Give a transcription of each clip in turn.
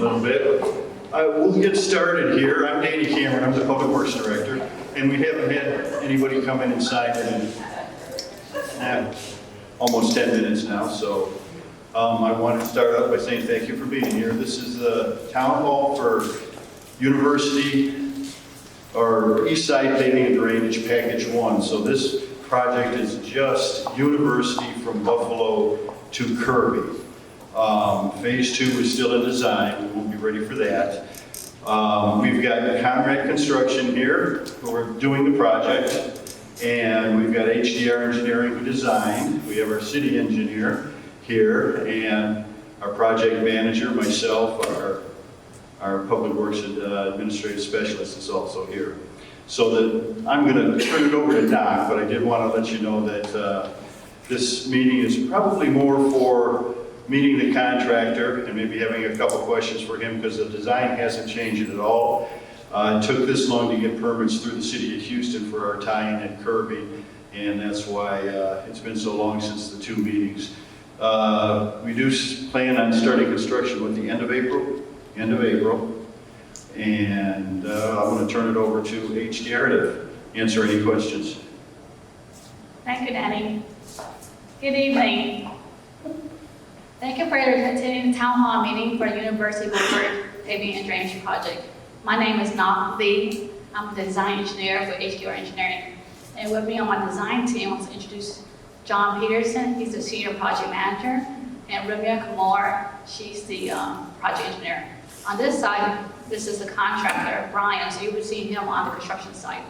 little bit. We'll get started here. I'm Danny Cameron, I'm the Public Works Director, and we haven't had anybody come in and sign it in almost 10 minutes now, so I want to start out by saying thank you for being here. This is the Town Hall for University or East Side Paving and Drainage Package 1. So this project is just University from Buffalo to Kirby. Phase 2 is still in design. We won't be ready for that. We've got Conrad Construction here who are doing the project, and we've got HDR Engineering who designed. We have our city engineer here, and our project manager, myself, our public works administrative specialist is also here. So that I'm going to turn it over to Doc, but I did want to let you know that this meeting is probably more for meeting the contractor and maybe having a couple questions for him because the design hasn't changed at all. It took this long to get permits through the city of Houston for our tie-in at Kirby, and that's why it's been so long since the 2 meetings. We do plan on starting construction with the end of April, and I'm going to turn it over to HDR to answer any questions. Thank you, Danny. Good evening. Thank you for attending the Town Hall meeting for the University Boulevard Paving and Drainage Project. My name is Nok Lee. I'm the design engineer for HDR Engineering. And with me on my design team, I want to introduce John Peterson. He's the senior project manager. And Ramya Kumar, she's the project engineer. On this side, this is the contractor, Brian, so you would see him on the construction site.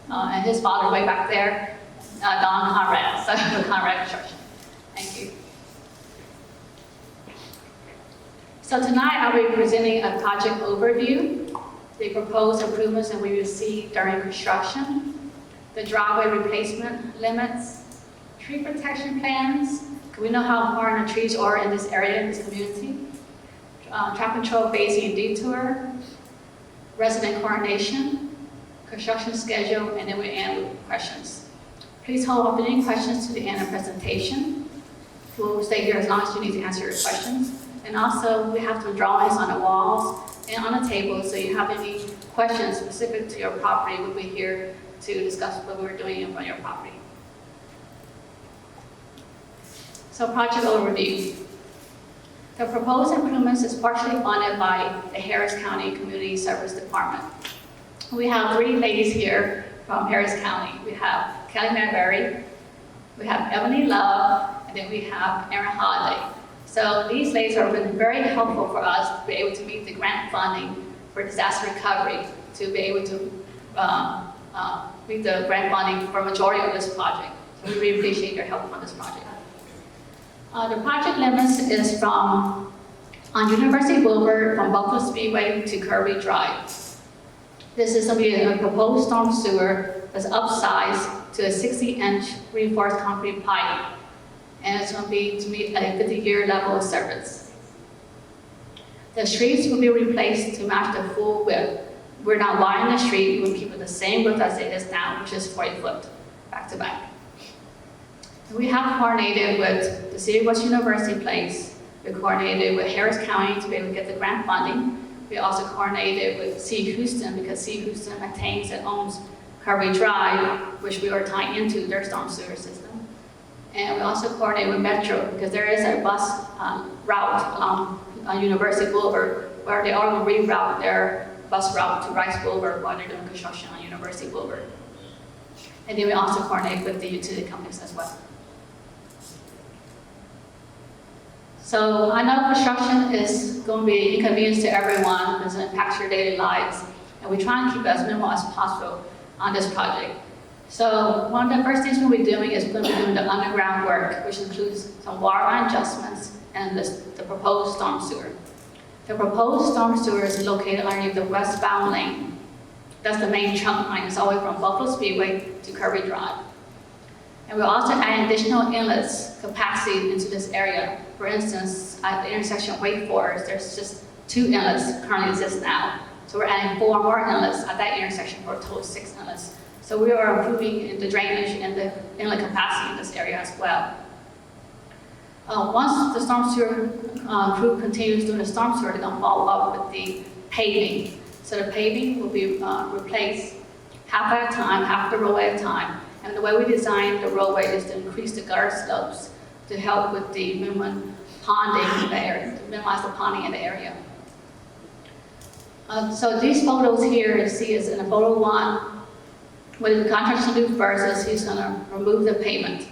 And his father way back there, Don Conrad, so the Conrad Construction. Thank you. So tonight I'll be presenting a project overview, the proposed improvements that we received during construction, the driveway replacement limits, tree protection plans, because we know how important the trees are in this area, in this community, traffic control phasing and detour, resident coordination, construction schedule, and then we end with questions. Please hold up any questions to the end of the presentation. We'll stay here as long as you need to answer your questions. And also, we have some drawings on the walls and on the table, so you have any questions specific to your property, we'll be here to discuss what we're doing in front of your property. So project overview. The proposed improvements is partially funded by the Harris County Community Service Department. We have 3 ladies here from Harris County. We have Kelly Manberry, we have Ebony Love, and then we have Erin Holiday. So these ladies have been very helpful for us to be able to meet the grant funding for disaster recovery, to be able to meet the grant funding for a majority of this project. So we really appreciate your help on this project. The project limits is on University Boulevard from Buffalo Speedway to Kirby Drive. This is going to be a proposed storm sewer that's upsized to a 60-inch reinforced concrete pipe. And it's going to be to meet a 50-year level of service. The streets will be replaced to match the full width. We're not widening the street, we'll keep it the same width as it is now, which is 40 foot, back to back. And we have coordinated with the City of West University Place. We coordinated with Harris County to be able to get the grant funding. We also coordinated with City of Houston because City of Houston maintains and owns Kirby Drive, which we are tying into their storm sewer system. And we also coordinate with Metro because there is a bus route on University Boulevard where they are going to reroute their bus route to Rice Boulevard while they're doing construction on University Boulevard. And then we also coordinate with the utility companies as well. So I know construction is going to be inconvenience to everyone because it impacts your daily lives. And we try and keep it as minimal as possible on this project. So one of the first things we'll be doing is we're going to be doing the underground work, which includes some water line adjustments and the proposed storm sewer. The proposed storm sewer is located underneath the westbound lane. That's the main trunk line. It's all the way from Buffalo Speedway to Kirby Drive. And we're also adding additional inlets capacity into this area. For instance, at the intersection of Wakeforest, there's just 2 inlets currently exist now. So we're adding 4 more inlets at that intersection for a total of 6 inlets. So we are improving the drainage and the inlet capacity in this area as well. Once the storm sewer crew continues doing the storm sewer, they're going to follow up with the paving. So the paving will be replaced half at a time, half the roadway at a time. And the way we design the roadway is to increase the gutter slopes to help with the minimum ponding in the area, to minimize the ponding in the area. So these photos here, you see is in a photo one, what the contractor's gonna do first is he's gonna remove the pavement.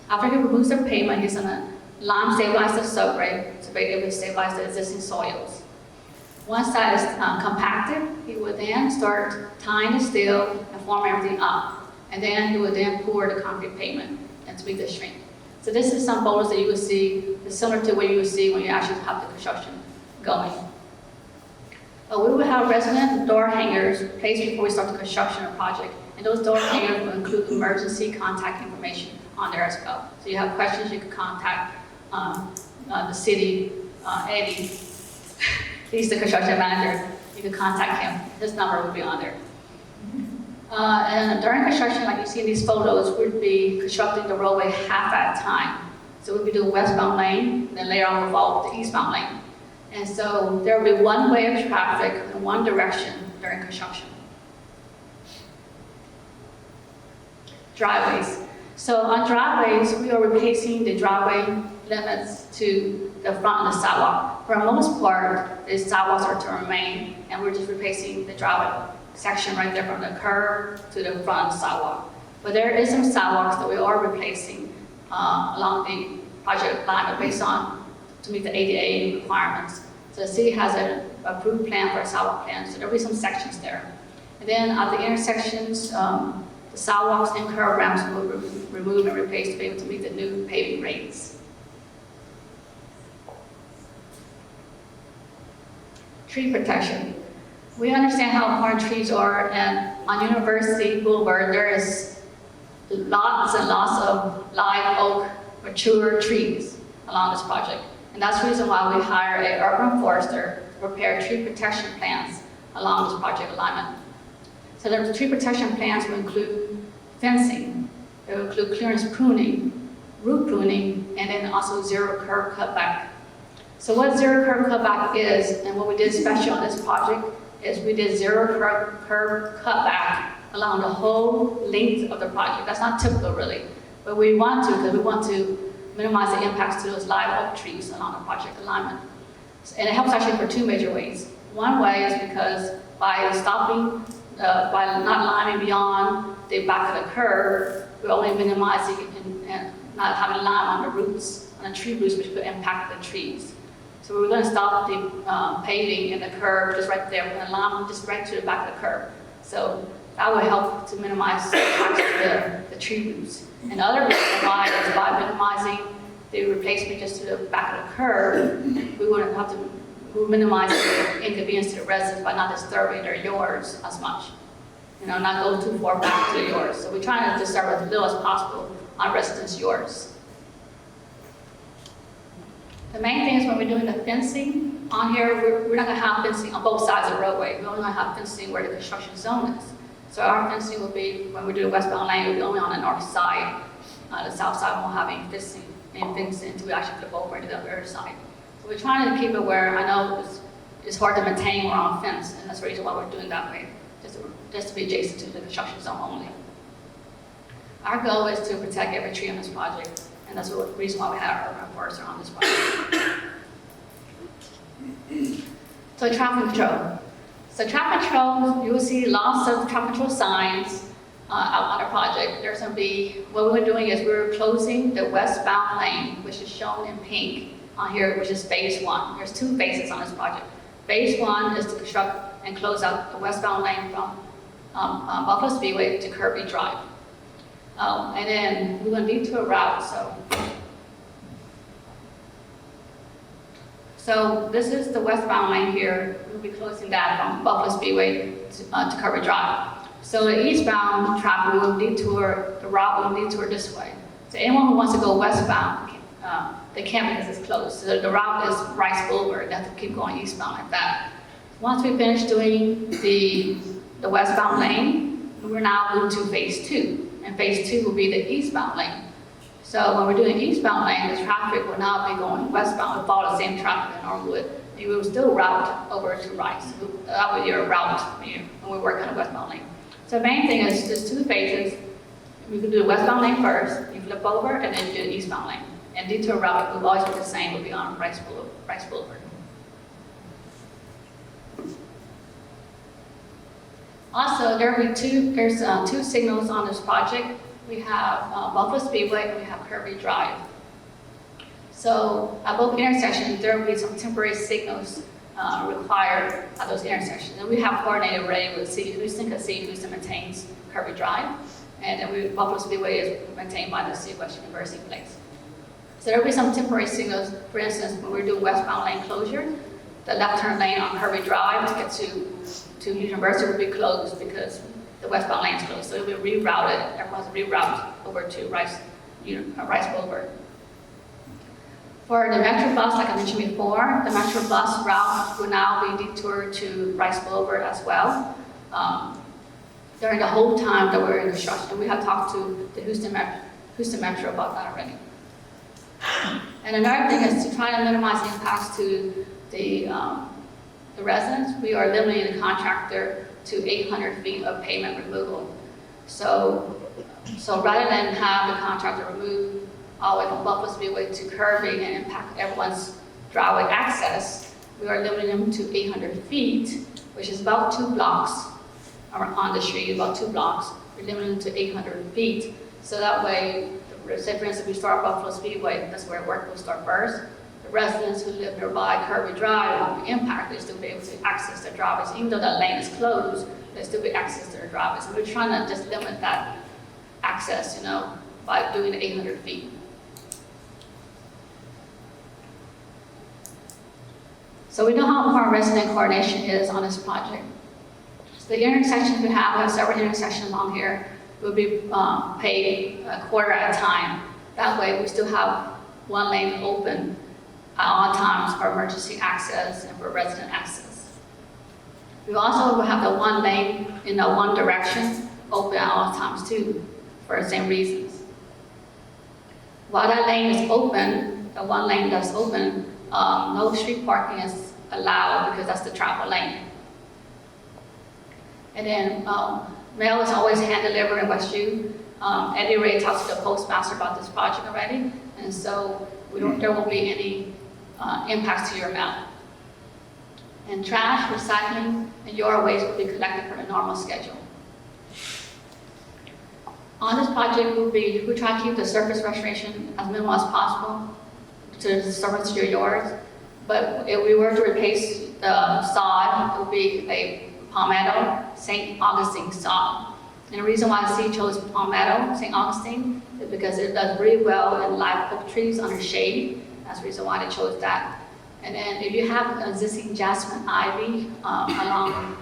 After he removes the pavement, he's gonna lime stabilize the subgrade to be able to stabilize the existing soils. Once that is compacted, he would then start tying the steel and forming everything up. And then he would then pour the concrete pavement and meet the shrink. So this is some photos that you would see, similar to what you would see when you actually have the construction going. We will have resident door hangers placed before we start the construction of the project. And those door hangers will include emergency contact information on there as well. So you have questions, you can contact the city, Eddie, he's the construction manager. You can contact him. His number will be on there. And during construction, like you see in these photos, we'd be constructing the roadway half at a time. So we'd be doing westbound lane, and then later on we'll follow the eastbound lane. And so there will be one way of traffic in one direction during construction. Driveways. So on driveways, we are replacing the driveway limits to the front of the sidewalk. For the most part, the sidewalks are to remain, and we're just replacing the driveway section right there from the curb to the front sidewalk. But there is some sidewalks that we are replacing along the project line based on to meet the ADA requirements. So the city has an approved plan for a sidewalk plan, so there'll be some sections there. And then at the intersections, the sidewalks and curb ramps will be removed and replaced to be able to meet the new paving rates. Tree protection. We understand how important trees are, and on University Boulevard, there is lots and lots of live oak, mature trees along this project. And that's the reason why we hire an urban forester to prepare tree protection plans along this project alignment. So the tree protection plans will include fencing, it will include clearance pruning, root pruning, and then also zero curb cutback. So what zero curb cutback is, and what we did special on this project, is we did zero curb cutback along the whole length of the project. That's not typical really, but we want to because we want to minimize the impacts to those live oak trees along the project alignment. And it helps actually for two major ways. One way is because by stopping, by not liming beyond the back of the curb, we're only minimizing and not having lime on the roots, on the tree roots, which could impact the trees. So we're going to stop the paving in the curb just right there. We're going to lime just right to the back of the curb. So that will help to minimize the tree roots. And the other reason why is by minimizing the replacement just to the back of the curb, we wouldn't have to minimize the inconvenience to the residents by not disturbing their yards as much. You know, not go too far back to the yards. So we're trying to disturb as little as possible on residents' yards. The main thing is when we're doing the fencing on here, we're not going to have fencing on both sides of the roadway. We're only going to have fencing where the construction zone is. So our fencing will be, when we do the westbound lane, it will be only on the north side. The south side won't have any fencing until we actually flip over to the other side. So we're trying to keep it where I know it's hard to maintain around a fence, and that's the reason why we're doing that way, just to be adjacent to the construction zone only. Our goal is to protect every tree on this project, and that's the reason why we have our urban forester on this project. So traffic control. So traffic control, you will see lots of traffic control signs out on the project. There's going to be, what we're doing is we're closing the westbound lane, which is shown in pink on here, which is phase one. There's two phases on this project. Phase one is to construct and close out the westbound lane from Buffalo Speedway to Kirby Drive. And then we're going to lead to a route. So this is the westbound lane here. We'll be closing that from Buffalo Speedway to Kirby Drive. So the eastbound traffic will detour, the route will detour this way. So anyone who wants to go westbound, they can't because it's closed. So the route is Rice Boulevard. They have to keep going eastbound like that. Once we finish doing the westbound lane, we're now moving to phase two. And phase two will be the eastbound lane. So when we're doing eastbound lane, the traffic will now be going westbound, will follow the same traffic that normally would. You will still route over to Rice. That would be your route when we work on the westbound lane. So the main thing is just 2 phases. We can do the westbound lane first, you flip over, and then do the eastbound lane. And detour route will always be the same, will be on Rice Boulevard. Also, there's 2 signals on this project. We have Buffalo Speedway and we have Kirby Drive. So at both intersections, there will be some temporary signals required at those intersections. And we have coordinated already with City of Houston, because City of Houston maintains Kirby Drive. And then Buffalo Speedway is maintained by the City of West University Place. So there will be some temporary signals. For instance, when we're doing westbound lane closure, the left turn lane on Kirby Drive to get to University will be closed because the westbound lane is closed. So it will be rerouted, everyone's rerouted over to Rice Boulevard. For the Metro bus, like I mentioned before, the Metro bus route will now be detoured to Rice Boulevard as well. During the whole time that we're in construction, we have talked to the Houston Metro about that already. And another thing is to try to minimize the impacts to the residents. We are limiting the contractor to 800 feet of pavement removal. So rather than have the contractor remove all the way from Buffalo Speedway to Kirby and impact everyone's driveway access, we are limiting them to 800 feet, which is about 2 blocks on the street, about 2 blocks. We're limiting them to 800 feet. So that way, say for instance, we start Buffalo Speedway, that's where work will start first. The residents who live nearby Kirby Drive won't be impacted, they'll still be able to access their driveways. Even though that lane is closed, they'll still be access to their driveways. And we're trying to just limit that access, by doing the 800 feet. So we know how important resident coordination is on this project. So the intersections we have several intersections along here, will be paved a quarter at a time. That way we still have 1 lane open at all times for emergency access and for resident access. We also will have the 1 lane in the 1 direction open at all times too, for the same reasons. While that lane is open, the 1 lane that's open, no street parking is allowed because that's the travel lane. And then mail is always hand delivered in West U. Eddie Ray talked to the postmaster about this project already, and so there won't be any impacts to your mail. And trash, recycling, and your waste will be collected for the normal schedule. On this project, we'll try to keep the surface restoration as minimal as possible to the surface of your yards. But if we were to replace the sod, it would be a Palmetto St. Augustine sod. And the reason why the city chose Palmetto St. Augustine is because it does really well in live oak trees under shade. That's the reason why they chose that. And then if you have an existing jasmine ivy along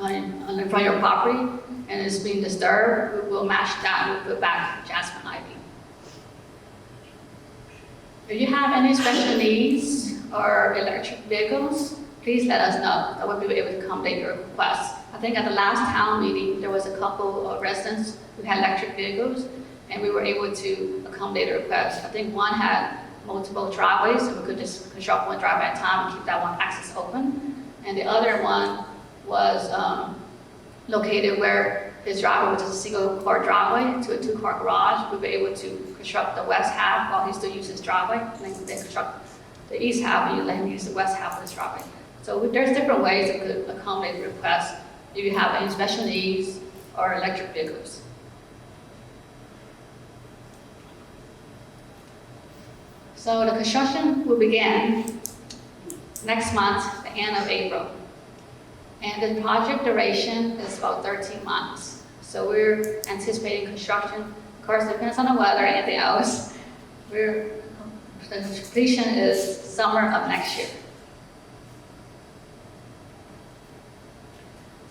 in front of your property and it's being disturbed, we'll match that and we'll put back jasmine ivy. If you have any special needs or electric vehicles, please let us know. That we'll be able to accommodate your requests. I think at the last town meeting, there was a couple of residents who had electric vehicles, and we were able to accommodate a request. I think one had multiple driveways, so we could just construct 1 driveway at a time and keep that 1 access open. And the other one was located where his driveway, which is a single-car driveway, to a 2-car garage. We were able to construct the west half while he still uses his driveway, and then construct the east half, and you let him use the west half of his driveway. So there's different ways that could accommodate the request if you have any special needs or electric vehicles. So the construction will begin next month, the end of April. And the project duration is about 13 months. So we're anticipating construction. Of course, it depends on the weather and anything else. The completion is summer of next year.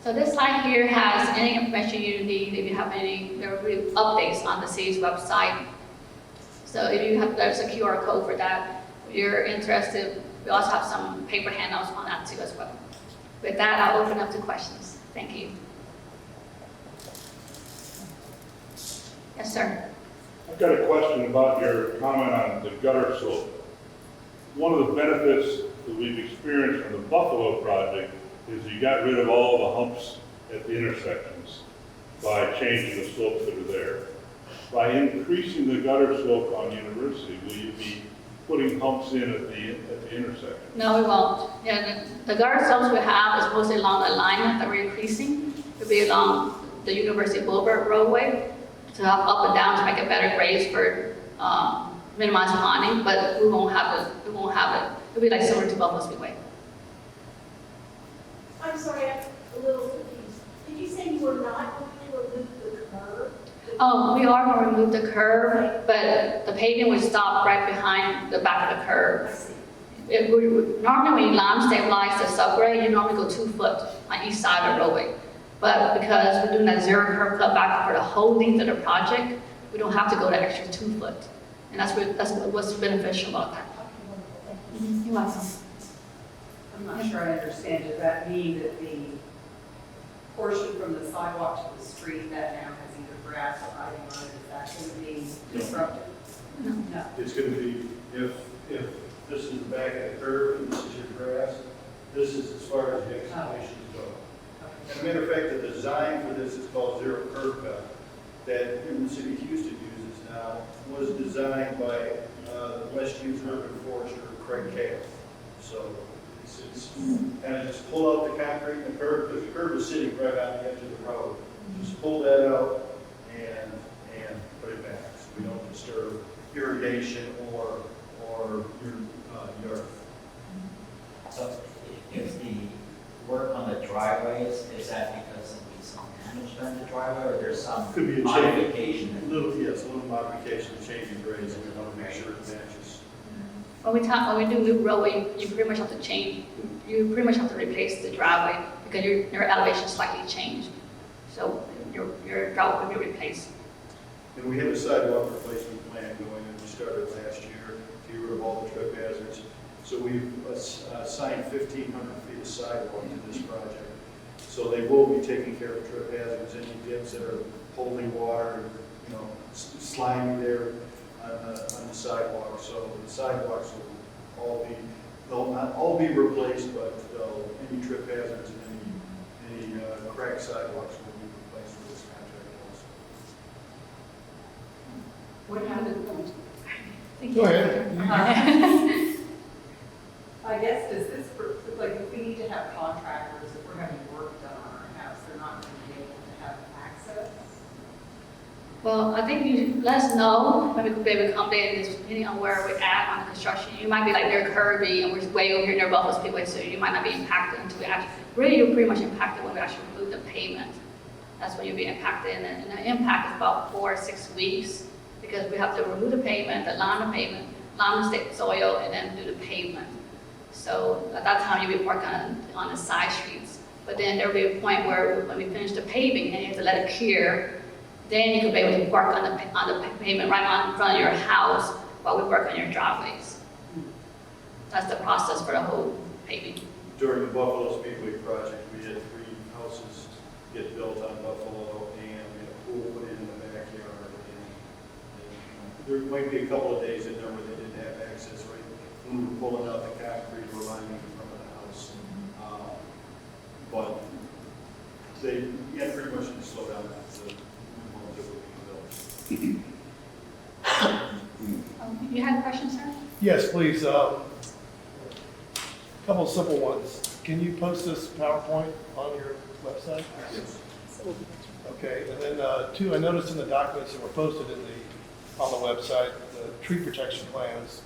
So this slide here has any information you need. If you have any, there will be updates on the city's website. So if you have, there's a QR code for that. If you're interested, we also have some paper handouts on that too as well. With that, I'll open up to questions. Thank you. Yes, sir. I've got a question about your comment on the gutter slope. One of the benefits that we've experienced from the Buffalo project is you got rid of all the humps at the intersections by changing the slopes that are there. By increasing the gutter slope on University, will you be putting humps in at the intersection? No, we won't. Yeah, the gutter slopes we have is mostly along the alignment that we're increasing. It'll be along the University Boulevard roadway to have up and down to make it better grades for minimize ponding, but we won't have it. It'll be like similar to Buffalo Speedway. I'm sorry, I'm a little confused. Did you say you were not going to remove the curb? Oh, we are going to remove the curb, but the paving would stop right behind the back of the I curb. see. Normally when you lime stabilize the subgrade, you normally go 2 foot on each side of the roadway. But because we're doing that zero curb cut back for the whole length of the project, we don't have to go the extra 2 foot. And that's what's beneficial about that. You're welcome. I'm not sure I understand. Does that mean that the portion from the sidewalk to the street that now has either grass or ivy on it, is that going to be disrupted? No. It's going to be, if this is the back of the curve and this is your grass, this is as far as the excavations go. As a matter of fact, the design for this is called zero curb cut, that the city of Houston uses now, was designed by West Houston urban forester Craig Cale. So it's kind of just pull out the concrete and the curb, because the curb is sitting right on the edge of the road. Just pull that out and put it back, so we don't disturb irrigation or your yard. So if the work on the driveways, is that because there'll be some damage done to the driveway, or there's some Could be a modification? a little modification, changing grades, and we want to make sure it matches. When we do new roadway, you pretty much have to change, you pretty much have to replace the driveway because your elevation slightly changed. So your driveway will be replaced. And we have a sidewalk replacement plan going, and we started last year to get rid of all the trip hazards. So we've assigned 1,500 feet of sidewalk to this project. So they will be taking care of trip hazards, any dips that are holding water, slimy there on the sidewalk. So the sidewalks will they'll not all be replaced, but any trip hazards and any cracked sidewalks will be replaced with this contract also. What happened? Thank Go you. ahead. I guess, does this, like, if we need to have contractors, if we're having work done on our house, they're not going to be able to have access? Well, I think you let us know when we could be able to come in, just depending on where we're at on the construction. You might be like near Kirby, and we're way over here near Buffalo Speedway, so you might not be impacted until we actually, really you're pretty much impacted when we actually remove the pavement. That's when you'll be impacted, and the impact is about 4 or 6 weeks, because we have to remove the pavement, lime the state soil, and then do the pavement. So at that time, you'll be working on the side streets. But then there'll be a point where when we finish the paving and you have to let it cure, then you can be able to work on the pavement right in front of your house while we work on your driveways. That's the process for the whole paving. During the Buffalo Speedway project, we had 3 houses get built on Buffalo, and we had a pool put in the backyard. And there might be a couple of days in there where they didn't have access, right? When we were pulling out the concrete, we're lining in front of the house. But they, pretty much to slow down the ones that were being built. You had a question, sir? Yes, please. Couple simple ones. Can you post this PowerPoint on your website? Yes. Okay, and then 2, I noticed in the documents that were posted on the website, the tree protection plans,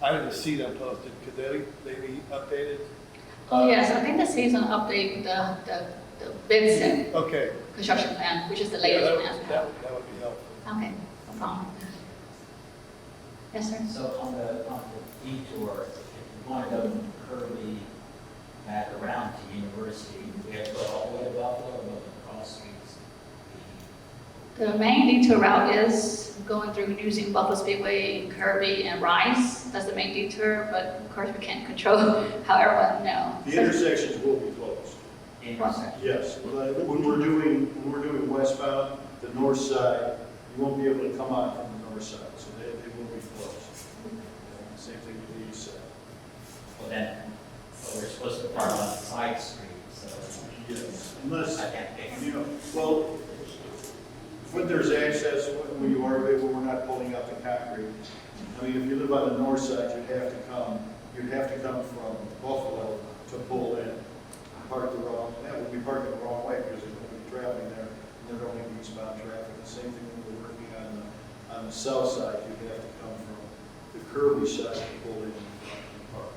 I didn't see them posted. Could they be updated? Oh, yes, I think the city's gonna update the bid set Okay. construction plan, which is the Yeah, latest that plan. would be helpful. Okay, no problem. Yes, sir? So on the detour, if you want to go from Kirby back around to University, we have to go all the way to Buffalo or go across streets? The main detour route is going through using Buffalo Speedway, Kirby, and Rice. That's the main detour, but of course we can't control how everyone knows. The intersections will be closed. Intersection. Yes, when we're doing westbound, the north side, you won't be able to come out from the north north side, so they will be closed. Same thing with the east side. Well, then, so we're supposed to park on the side street, so Yes, unless, I can't pick. you know, well, when there's access, when you are, when we're not pulling out the concrete. I mean, if you live on the north side, you'd have to come from Buffalo to pull in. That would be parking the wrong way because there's going to be traveling there, and there only be eastbound traffic. The same thing when we're working on the south side, you'd have to come from the Kirby side to pull in and park.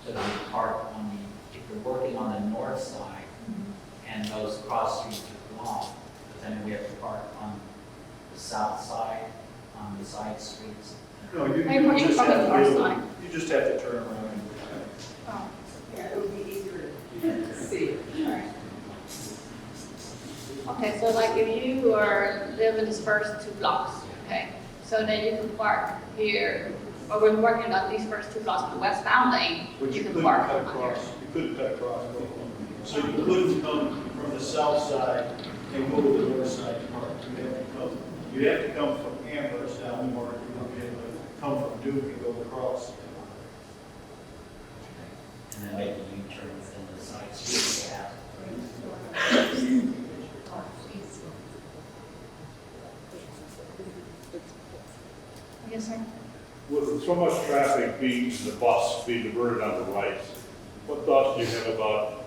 So you park on the, if you're working on the north side and those cross streets are blocked, then we have to park on the south side, on the side streets. No, you Hey, you just park on have the north to, side. you just have to turn around and Oh, Yeah, it would be easier to see. all right. Okay, so like if you live in this first 2 blocks, okay, so then you can park here, or we're working on these first 2 blocks on the westbound lane, But you you can couldn't park cut on here. across, you couldn't cut across. So you couldn't come from the south side and go to the north side to park. You have to come from Amherst down north, you would be able to come from Duke and go across. And then make a U-turn within the side street. Yeah. Yes, sir. With so much traffic being, the bus being diverted on the right, what thoughts do you have about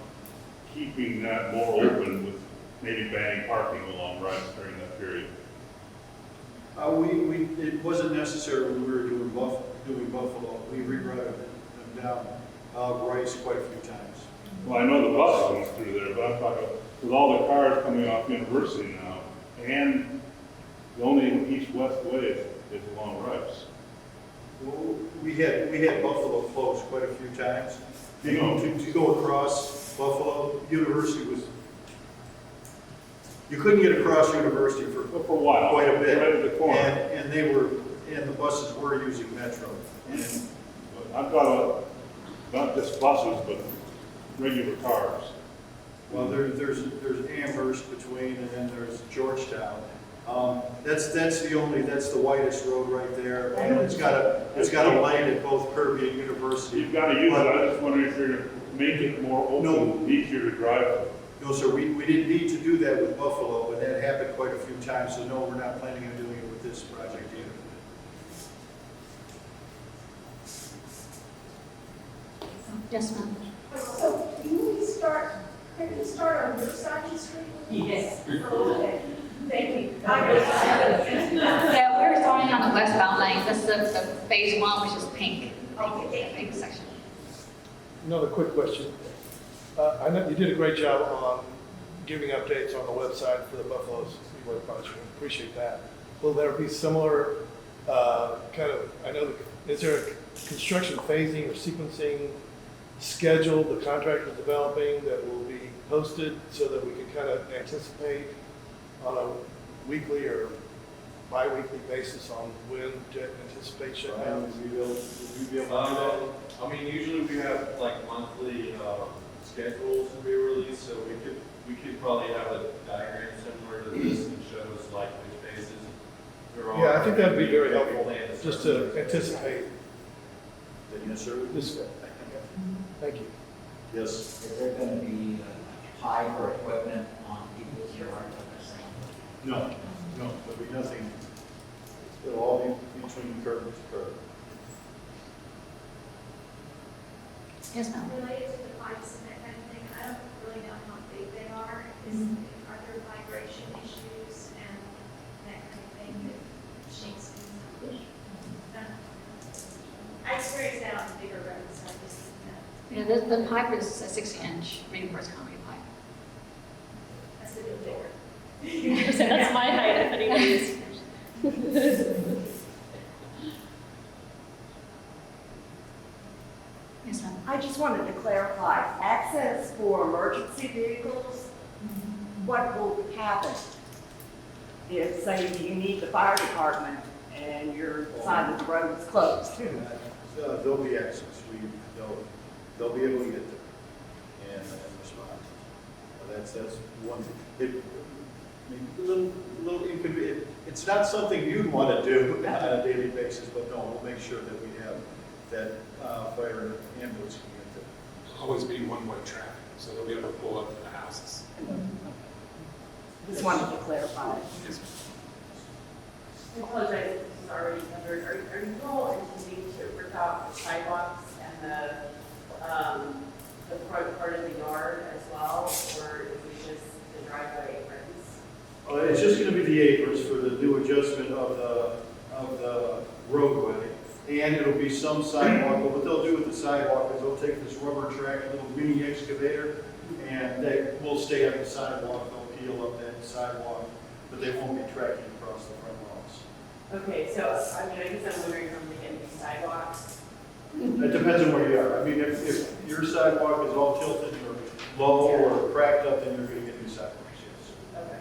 keeping that more open with maybe banning parking along rights during that period? It wasn't necessary when we were doing Buffalo. We rerouted them down Rice quite a few times. Well, I know the bus went through there, but I'm talking with all the cars coming off University now, and the only east-west way is along Rice. Well, we had Buffalo closed quite a few times. You know. To go across Buffalo, University was, you couldn't get across University for But for a while. quite a bit. Right at the corner. And the buses were using Metro. And But I'm talking about not just buses, but regular cars. well, there's Amherst between, and then there's Georgetown. That's the widest road right there, and it's got a lane at both Kirby and University. You've got to use it. I just wondering if you're going to make it more open, easier to drive. No, sir, we didn't need to do that with Buffalo, and that happened quite a few times, so no, we're not planning on doing it with this project either. Yes, ma'am. So, can we start on your side of the street? Yes. Okay, thank you. Yeah, we're starting on the westbound lane. This is the phase 1, which is pink. Okay. Pink section. Another quick question. I know you did a great job on giving updates on the website for the Buffalo Speedway project. Appreciate that. Will there be similar is there a construction phasing or sequencing schedule the contractor is developing that will be posted so that we can kind of anticipate on a weekly or bi-weekly basis on when to anticipate shutdown? Would we be able to do that? I mean, usually we have like monthly schedules to be released, so we could probably have a diagram similar to this that shows like which phases. Yeah, I think that'd be very What we helpful, plan to just start. to anticipate Yes, sir. this. Thank you. Yes. Is there going to be pipe or equipment on people's yard? No, there'll be nothing. It'll all be between curb to curb. Yes, ma'am. Related to the pipes and that kind of thing, I don't really know how big they are. Are there vibration issues and that kind of thing that shakes things up? I experienced that on the bigger roads, so I just, Yeah, the pipe is a 60-inch reinforced concrete pipe. that's a bit bigger. So that's my height, if anybody's. Yes, ma'am. I just wanted to clarify, access for emergency vehicles, what will happen if, say, you need the fire department and your side of the road is closed? There'll be access. They'll be able to get there and respond. That's one thing. little inconvenient. It's not something you'd want to do on a daily basis, but no, we'll make sure that we have that fire and ambulance can get there. Always be one-way traffic, so they'll be able to pull up to the houses. Just wanted to clarify. I apologize, this is already covered. Are you all intending to rip out the sidewalks and the front part of the yard as well, or is it just the driveway aprons? It's just going to be the aprons for the new adjustment of the roadway. And it'll be some sidewalk, but what they'll do with the sidewalk is they'll take this rubber track, a little mini excavator, and they will stay on the sidewalk, they'll peel up that sidewalk, but they won't be tracking across the front lawns. Okay, so, I mean, I guess I'm wondering from the getting these sidewalks. It depends on where you are. I mean, if your sidewalk is all tilted or low or cracked up, then you're going to get new sidewalks, yes. Okay.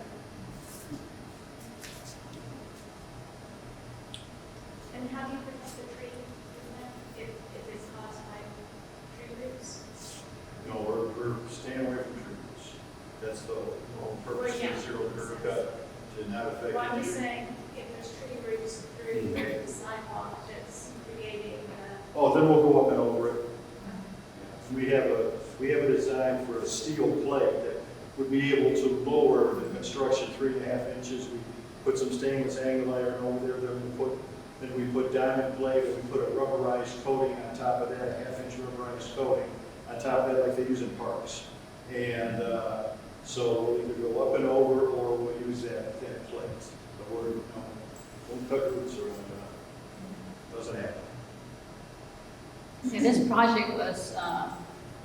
And how do you protect the tree from that if it's caused by tree roots? No, we're staying away from tree roots. That's the whole purpose Well, yeah. of zero curb cut, to not affect Well, I'm just any. saying, if there's tree roots through the sidewalk that's creating, Oh, then we'll go up and over it. We have a design for a steel plate that would be able to lower the construction 3.5 inches. We put some stainless angle iron over there, then we put diamond plate, and we put a rubberized coating on top of that, a 1/2 inch rubberized coating on top of that like they use in parks. And so we'll either go up and over or we'll use that plate. But we're, won't cut roots or doesn't happen. See, this project was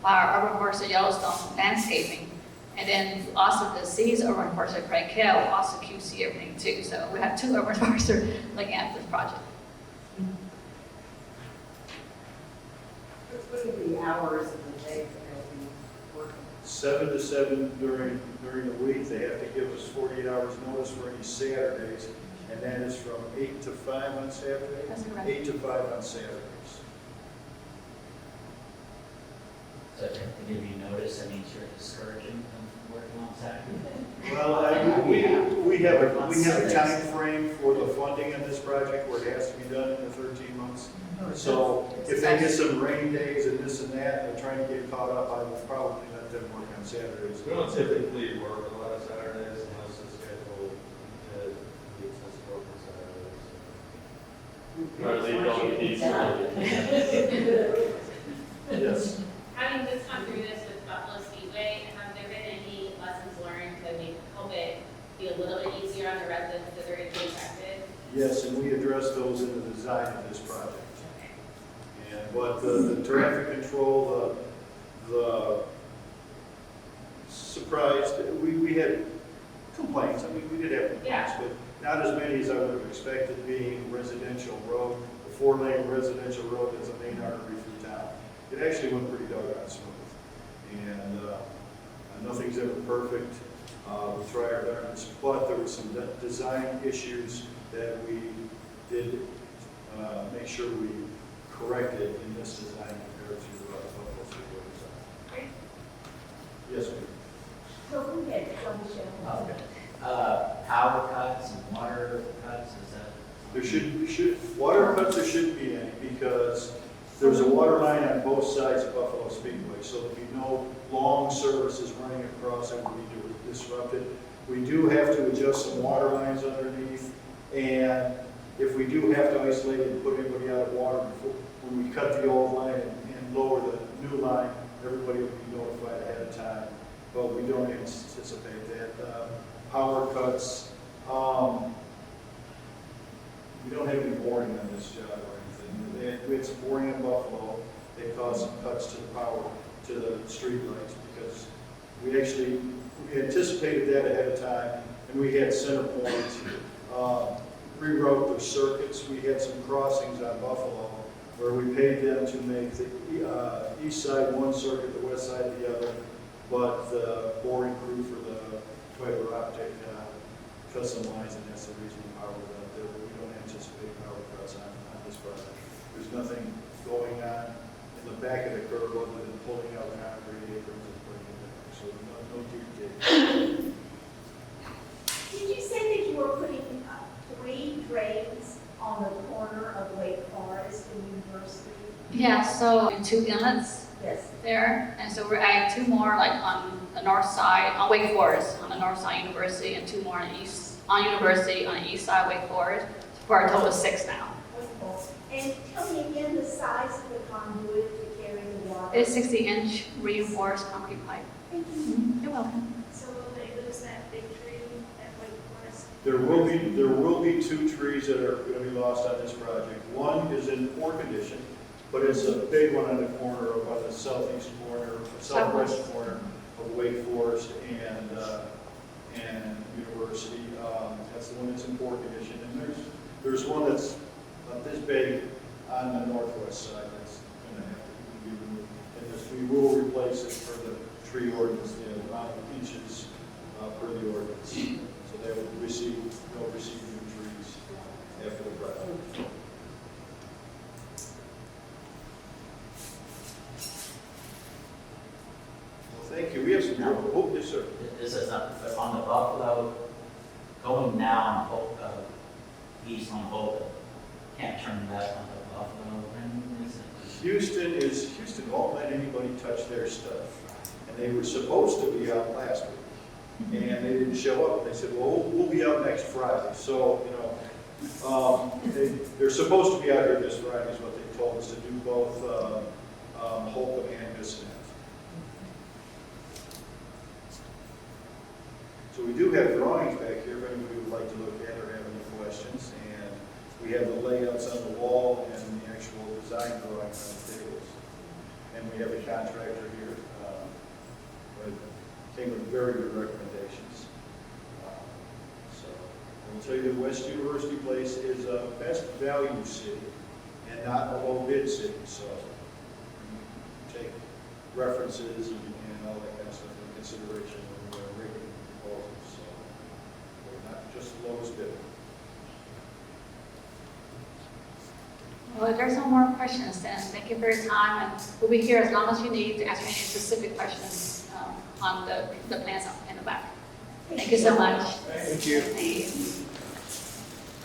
by our urban forester Yellowstone landscaping, and then also the city's urban forester Craig Kell also QC everything too. So we have two urban foresters looking at this project. What are the hours of the day that they'll be working? 7 to 7 during the week. They have to give us 48 hours notice for any Saturdays, and that is from 8 to 5 on Saturdays. That's correct. 8 to 5 on Saturdays. So if they have to give you notice, that means you're discouraging them from working on Saturday? Well, we have a time frame for the funding of this project where it has to be done in the 13 months. So if they get some rain days and this and that, and they're trying to get caught up, I would probably let them work on Saturdays. We don't typically work a lot of Saturdays unless it's scheduled, needs us to work on Saturdays. Or they don't need to. Yes. Having just gone through this with Buffalo Speedway, have there been any lessons learned to make help it be a little bit easier on the residents that they're going to be affected? Yes, and we address those in the design of this project. And what the traffic control, the surprised, we had complaints. I mean, we did have complaints, but not as many as I would have expected being a residential road, a 4-lane residential road that's a main artery through town. It actually went pretty doggone smooth. And nothing's ever perfect. We try our darndest, but there were some design issues that we did make sure we corrected in this design compared to Buffalo Speedway design. Great. Yes, ma'am. So who had Michelle? Power cuts and water cuts, is that? There should water cuts, there shouldn't be any because there's a water line on both sides of Buffalo Speedway, so there'll be no long services running across and we do it disrupted. We do have to adjust some water lines underneath, and if we do have to isolate and put anybody out of water before, when we cut the old line and lower the new line, everybody will be notified ahead of time, but we don't anticipate that. Power cuts, we don't have any boring on this job or anything. We had some boring in Buffalo. They caused some cuts to the power, to the street lights, because we anticipated that ahead of time, and we had center points, rewrote the circuits. We had some crossings on Buffalo where we paid them to make the east side one circuit, the west side the other, but the boring crew for the fiber optic cut some lines, and that's the reason the power was out there. But we don't anticipate power cuts on this project. There's nothing going on in the back of the curve other than pulling out concrete aprons and putting it there. So no deep dig. Did you say that you were putting 3 drains on the corner of Wakeforest and University? Yeah, so 2 inlets Yes. there, and so we're adding 2 more like on the north side, on Wake Forest, on the north side University, and 2 more on the east, on University, on the east side Wake Forest, for a total of 6 now. And tell me again the size of the conduit to carry the water. It's 60-inch reinforced concrete pipe. Thank you. You're welcome. So will they lose that big tree at Wakeforest? There will be 2 trees that are going to be lost on this project. One is in poor condition, but it's a big one on the corner of, on the southeast corner, southwest corner of Wake Forest and University. That's the one that's in poor condition. And there's one that's about this big on the northwest side that's going to have to be removed. And this, we will replace it for the tree ordinance, the amount of inches per the ordinance. So they'll receive new trees after the project. Well, thank you. We have some, oh, yes, sir. This is on the Buffalo, going down east on Hope, can't turn left on the Buffalo. Houston won't let anybody touch their stuff. And they were supposed to be out last week. And they didn't show up. They said, well, we'll be out next Friday. So, they're supposed to be out here this Friday is what they told us, to do both Holcomb and Bissonnette. So we do have drawings back here if anybody would like to look at or have any questions. And we have the layouts on the wall and the actual design drawings on the tables. And we have the contractor here. Came with very good recommendations. So I will tell you that West University Place is a best value city and not a low bid city. So take references and all that kind of stuff into consideration when we're rating proposals. So we're not just the lowest bidder. Well, if there's no more questions, then thank you for your time, and we'll be here as long as you need to answer any specific questions on the plans in the back. Thank you so much. Thank you. Thank you.